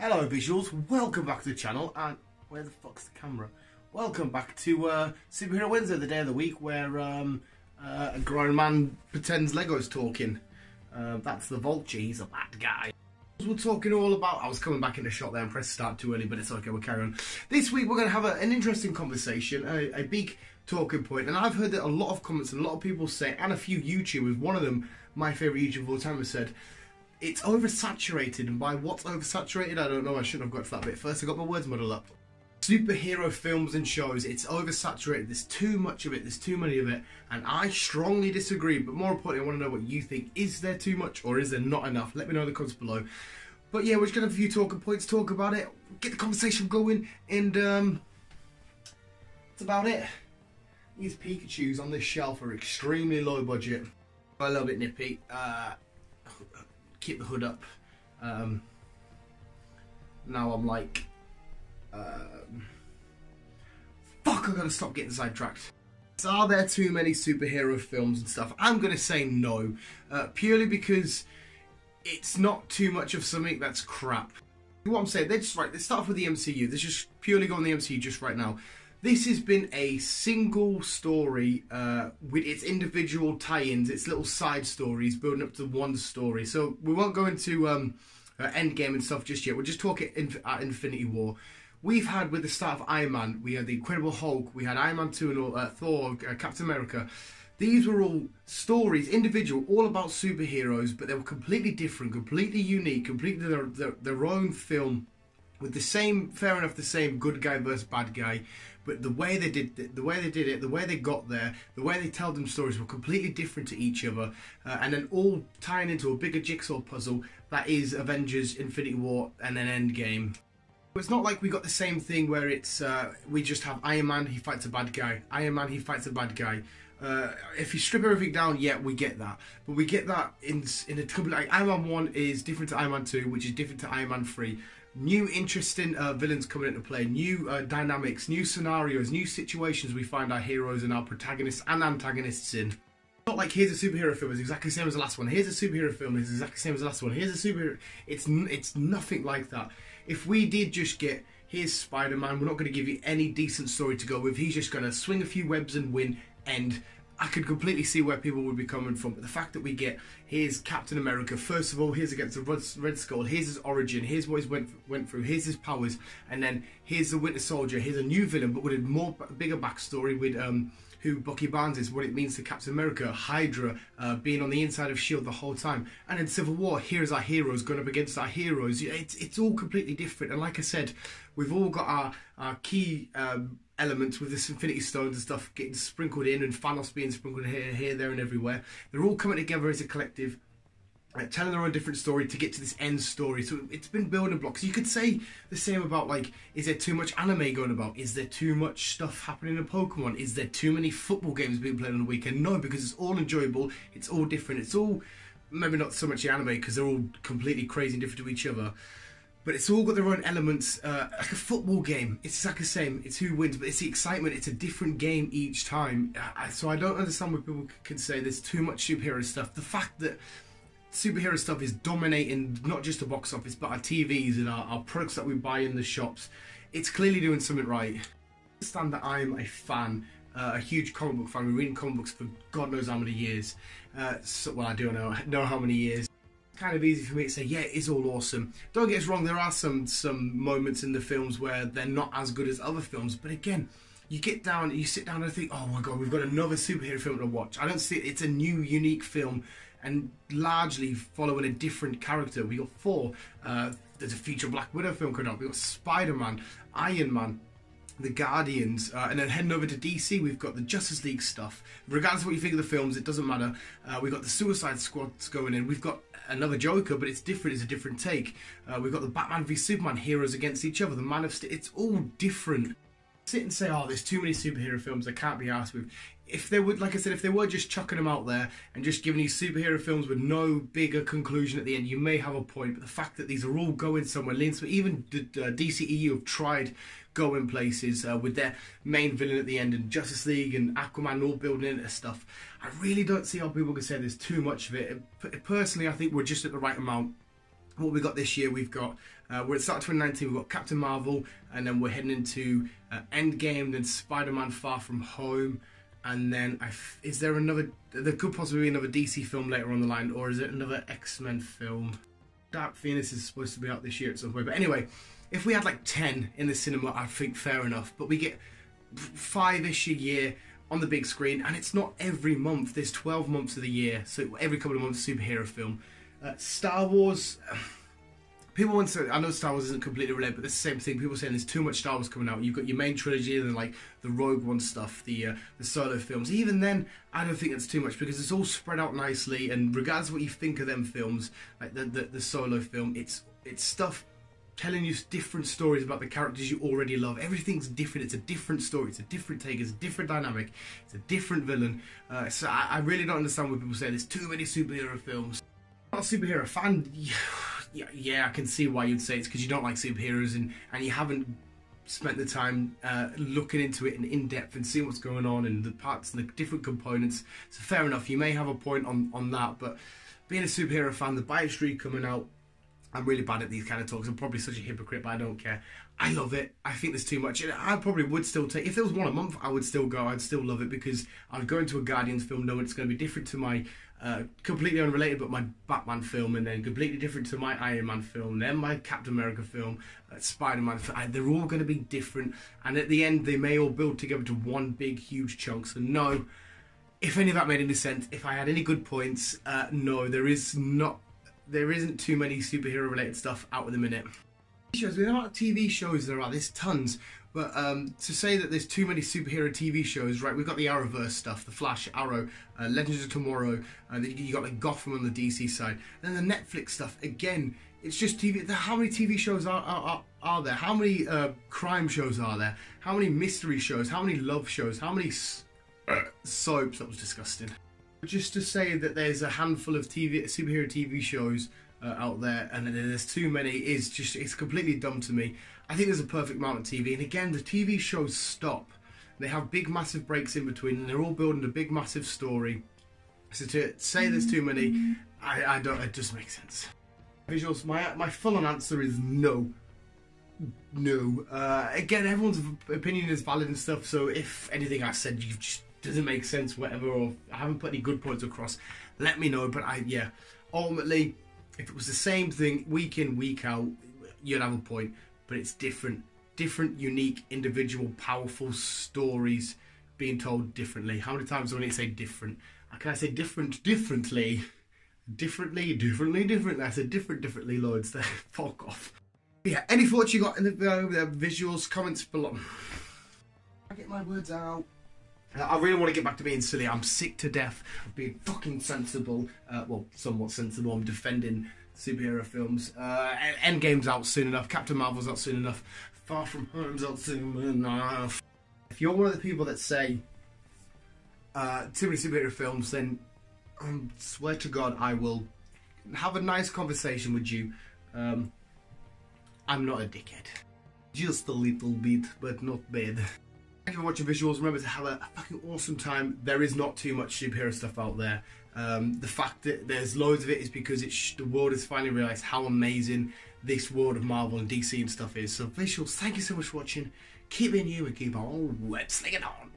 Hello visuals, welcome back to the channel, and where the fuck's the camera? Welcome back to Superhero Wednesday, the day of the week where a grown man pretends Lego's talking. That's the Vulture, he's a bad guy. We're talking all about, I was coming back in the shot there and pressed start too early, but it's okay, we'll carry on. This week we're going to have an interesting conversation, a big talking point, and I've heard that a lot of comments and a lot of people say, and a few YouTubers, one of them, my favourite YouTuber of all time, has said, it's oversaturated, and by what's oversaturated, I don't know, I shouldn't have got to that bit first, I got my words muddled up. Superhero films and shows, it's oversaturated, there's too much of it, there's too many of it, and I strongly disagree, but more importantly, I want to know what you think. Is there too much, or is there not enough? Let me know in the comments below. But yeah, we're just going to have a few talking points, talk about it, get the conversation going, and that's about it. These Pikachus on this shelf are extremely low budget, a little bit nippy. Keep the hood up. Now I'm like, fuck, I gotta stop getting sidetracked. Are there too many superhero films and stuff? I'm gonna say no, purely because it's not too much of something that's crap. What I'm saying, let's start off with the MCU. Let's just purely go on the MCU just right now. This has been a single story with its individual tie-ins, its little side stories building up to one story. So we won't go into Endgame and stuff just yet. We're just talking Infinity War. We've had, with the start of Iron Man, we had the Incredible Hulk, we had Iron Man 2 and all, Thor, Captain America. These were all stories, individual, all about superheroes, but they were completely different, completely unique, completely their own film. With the same, fair enough, the same good guy versus bad guy, but the way they did it, the way they got there, the way they tell them stories were completely different to each other, and then all tying into a bigger jigsaw puzzle that is Avengers, Infinity War, and then Endgame. It's not like we got the same thing where it's we just have Iron Man, he fights a bad guy. Iron Man, he fights a bad guy. If you strip everything down, yeah, we get that. But we get that in a completely, like Iron Man 1 is different to Iron Man 2, which is different to Iron Man 3. New interesting villains coming into play, new dynamics, new scenarios, new situations we find our heroes and our protagonists and antagonists in. Not like here's a superhero film, it's exactly the same as the last one. Here's a superhero film, it's exactly the same as the last one. Here's a superhero, it's nothing like that. If we did just get, here's Spider-Man, we're not going to give you any decent story to go with, he's just going to swing a few webs and win, and I could completely see where people would be coming from. But the fact that we get, here's Captain America, first of all, here's against the Red Skull, here's his origin, here's what he's went through, here's his powers, and then here's the Winter Soldier, here's a new villain, but with a bigger backstory with who Bucky Barnes is, what it means to Captain America, Hydra, being on the inside of S.H.I.E.L.D. the whole time. And in Civil War, here's our heroes going up against our heroes. It's all completely different. And like I said, we've all got our key elements with this Infinity Stones and stuff getting sprinkled in, and Thanos being sprinkled here, there and everywhere. They're all coming together as a collective, telling their own different story to get to this end story. So it's been building blocks. You could say the same about, like, is there too much anime going about? Is there too much stuff happening in Pokemon? Is there too many football games being played on the weekend? No, because it's all enjoyable, it's all different, it's all, maybe not so much the anime because they're all completely crazy and different to each other, but it's all got their own elements, like a football game. It's exactly the same, it's who wins, but it's the excitement, it's a different game each time. So I don't understand why people can say there's too much superhero stuff. The fact that superhero stuff is dominating not just the box office, but our TVs and our products that we buy in the shops, it's clearly doing something right. I understand that I'm a fan, a huge comic book fan. We've been reading comic books for God knows how many years. Well, I do know how many years. It's kind of easy for me to say, yeah, it is all awesome. Don't get us wrong, there are some moments in the films where they're not as good as other films, but again, you get down, you sit down and think, oh my god, we've got another superhero film to watch. I don't see it, it's a new, unique film, and largely following a different character. We got Thor, there's a future Black Widow film coming up, we got Spider-Man, Iron Man, the Guardians, and then heading over to DC, we've got the Justice League stuff. Regardless of what you think of the films, it doesn't matter. We've got the Suicide Squads going in, we've got another Joker, but it's different, it's a different take. We've got the Batman v Superman, heroes against each other, the Man of Steel, it's all different. Sit and say, oh, there's too many superhero films I can't be arsed with. If they would, like I said, if they were just chucking them out there and just giving you superhero films with no bigger conclusion at the end, you may have a point. But the fact that these are all going somewhere, even the DCEU have tried going places with their main villain at the end, and Justice League and Aquaman all building into stuff. I really don't see how people can say there's too much of it. Personally, I think we're just at the right amount. what we got this year, we've got, we're at the start of 2019, we've got Captain Marvel, and then we're heading into Endgame, then Spider-Man Far From Home, and then is there another, there could possibly be another DC film later on the line, or is it another X-Men film? Dark Phoenix is supposed to be out this year at some point, but anyway, if we had like 10 in the cinema, I think fair enough, but we get 5-ish a year on the big screen, and it's not every month, there's 12 months of the year, so every couple of months superhero film. Star Wars, people want to say, I know Star Wars isn't completely related, but it's the same thing. People are saying there's too much Star Wars coming out. You've got your main trilogy and then like the Rogue One stuff, the solo films. Even then, I don't think it's too much because it's all spread out nicely. And regardless of what you think of them films, like the solo film, it's stuff telling you different stories about the characters you already love. Everything's different. It's a different story. It's a different take. It's a different dynamic. It's a different villain. So I really don't understand when people say there's too many superhero films. I'm not a superhero fan. Yeah, I can see why you'd say it's because you don't like superheroes and you haven't spent the time looking into it in depth and seeing what's going on and the parts and the different components. So fair enough, you may have a point on that, but being a superhero fan, the Bio Street coming out, I'm really bad at these kind of talks. I'm probably such a hypocrite, but I don't care. I love it. I think there's too much. And I probably would still take, if there was one a month, I would still go. I'd still love it because I'd go into a Guardians film knowing it's going to be different to my, completely unrelated, but my Batman film, and then completely different to my Iron Man film, then my Captain America film, Spider-Man film. They're all going to be different. And at the end, they may all build together to one big, huge chunk. So no, if any of that made any sense, if I had any good points, no, there isn't too many superhero related stuff out at the minute. Shows, the amount of TV shows there are, there's tons, but to say that there's too many superhero TV shows, right, we've got the Arrowverse stuff, The Flash, Arrow, Legends of Tomorrow, you got like Gotham on the DC side, and then the Netflix stuff, again, it's just TV. How many TV shows are there? How many crime shows are there? How many mystery shows? How many love shows? How many soaps? That was disgusting. Just to say that there's a handful of superhero TV shows out there, and there's too many it's completely dumb to me. I think there's a perfect amount of TV, and again, the TV shows stop. They have big, massive breaks in between, and they're all building a big, massive story. So to say there's too many, I don't. It doesn't make sense. Visuals. My full-on answer is no. No. Again, everyone's opinion is valid and stuff. So if anything I said just doesn't make sense, whatever, or I haven't put any good points across, let me know. But yeah, ultimately, if it was the same thing week in, week out, you'd have a point. But it's different, unique, individual, powerful stories being told differently. How many times do I need to say different? Can I say differently? Differently. I said differently loads there. Fuck off. Yeah, any thoughts you got in the visuals, comments below. I get my words out. I really want to get back to being silly. I'm sick to death of being fucking sensible. Well, somewhat sensible. I'm defending superhero films. Endgame's out soon enough. Captain Marvel's out soon enough. Far From Home's out soon enough. If you're one of the people that say too many superhero films, then I swear to God I will have a nice conversation with you. I'm not a dickhead. Just a little bit, but not bad. Thank you for watching visuals. Remember to have a fucking awesome time. There is not too much superhero stuff out there. The fact that there's loads of it is because the world has finally realised how amazing this world of Marvel and DC and stuff is. So visuals, thank you so much for watching. Keep being you and keep on web slinging on.